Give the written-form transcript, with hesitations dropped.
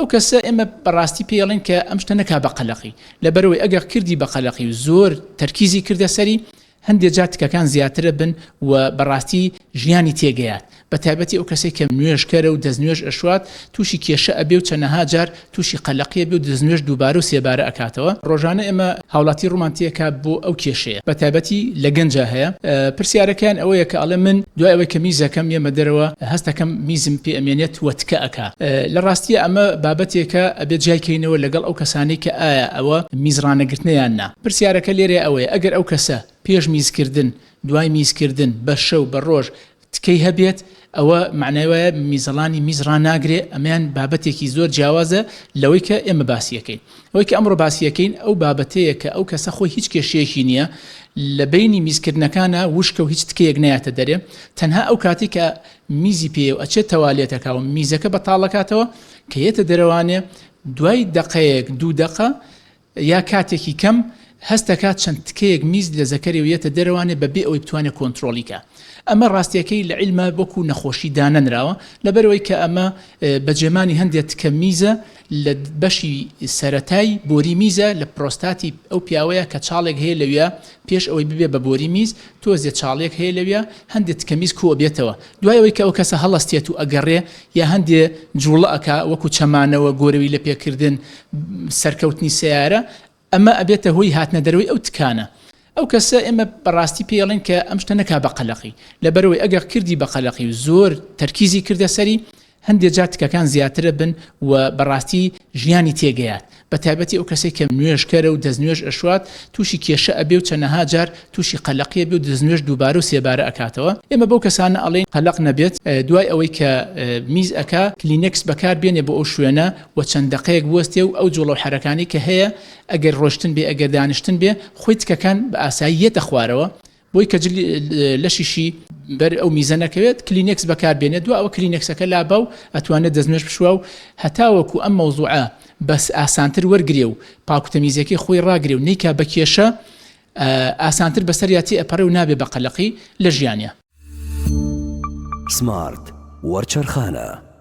ئەو کەسە ئێمە بەڕاستی پێڵێن کە ئەم شتە نەکا بە قەلەقی لەبەرەوەی ئەگەر کردی بە قەلەقی و زۆر تەرکیزی کردە سەری هەندێک جار تکەکان زیاترە بن و بەڕاستی ژیانی تێگەیات بە تایبەتی ئەو کەسێک کە نوێژکەرە و دەستنوێژ ئەشوات تووشی کێشە ئەبێ و چەندەها جار تووشی قەلەقیە بێ و دەستنوێژ دووبارە و سێبارە ئەکاتەوە ڕۆژانە ئێمە هاوڵاتی ڕومانتیەکە بۆ ئەو کێشەیە بە تایبەتی لە گەنجە هەیە پرسیارەکان ئەوەیە کە ئەڵێ من دوای ئەوەی کە میزەکەم ێمە دەرەوە هەستەکەم میزم پێ ئەمێنێت وەتکە ئەکا لە ڕاستیە ئەمە بابەتێکە ئەبێت جایکەینەوە لەگەڵ ئەو کەسانی کە ئایا ئەوە میزڕانەگرتنیان نا پرسیارەکە لێرێ ئەوەیە ئەگەر ئەو کەسە پێش میزکردن دوای میزکردن بە شەو بە ڕۆژ تکەی هەبێت ئەوە معنەوەیە میزەڵانی میزڕان ناگرێ ئەمیان بابەتێکی زۆر جیاوازە لەوەی کە ئێمە باسیەکەین ئەوەی کە ئەمڕۆ باسیەکەین ئەو بابەتەیە کە ئەو کەسە خۆی هیچ کێشەیەکی نییە لە بینی میزکردنەکانە وشکە و هیچ تکەیەک نایەتە دەرێ تەنها ئەو کاتی کە میزی پێ و ئەچێت تەوالێتەکە و میزەکە بەتاڵەکاتەوە کە یێتە دەرەوانێ دوای دقەیەک دوو دقە یا کاتێکی کەم هەستەکات چەند تکەیەک میز لە زەکەری و یێتە دەرەوانێ بەبێ ئەوەی بتوانێت کۆنتترۆلیکە ئەمە ڕاستیەکەی لە عیلمە وەکو نەخۆشی دانەنراوە لەبەرەوەی کە ئەمە بەجێمانی هەندێک تکە میزە لە بەشی سەرەتای بۆری میزە لە پرۆستاتی ئەو پیاوەیە کە چاڵێک هەیە لەوێ پێش ئەوەی ببێ بە بۆری میز تۆزێ چاڵێک هەیە لەوێ هەندێک تکە میز کۆ بێتەوە دوای ئەوەی کە ئەو کەسە هەڵەستێت و ئەگەڕێ یا هەندێ جوڵە ئەکا وەکو چەمانەوە گۆرەوی لە پێکردن سەرکەوتنی سیارە ئەمە ئەبێتە هۆی هاتنە دەروی ئەو تکانە ئەو کەسە ئێمە بەڕاستی پێڵێن کە ئەم شتە نەکا بە قەلەقی لەبەرەوەی ئەگەر کردی بە قەلەقی و زۆر تەرکیزی کردە سەری هەندێک جار تکەکان زیاترە بن و بەڕاستی ژیانی تێگەیات بە تایبەتی ئەو کەسێک کە نوێژکەرە و دەستنوێژ ئەشوات تووشی کێشە ئەبێ و چەندەها جار تووشی قەلەقیە بێ و دەستنوێژ دووبارە و سێبارە ئەکاتەوە ئێمە بەو کەسانە ئەڵێن قەلەق نەبێت دوای ئەوەی کە میز ئەکا کلینەکس بەکار بێنێ بۆ ئەو شوێنە و چەند دقەیەک بوەستێ و ئەو جوڵە و حرەکانی کە هەیە ئەگەر ڕۆشتن بێ ئەگەر دانیشتن بێ خۆی تکەکان بە ئاسایی یێتە خوارەوە بۆی کە لەشیشی بەر ئەو میزە نەکەوێت کلینەکس بەکار بێنێت دو ئەوە کلینەکسەکە لابە و ئەتوانێت دەستنوێژ بشوە و هەتاوەکو ئەم مەوزوعە بەس ئاسانتر وەرگێ و پاکوتەمیزەکەی خۆی ڕاگرێ و نیکا بە کێشە ئاسانتر بەسەریاتی ئەپەڕێ و نابێ بە قەلەقی لە ژیانە سمارت وەرچەرخانە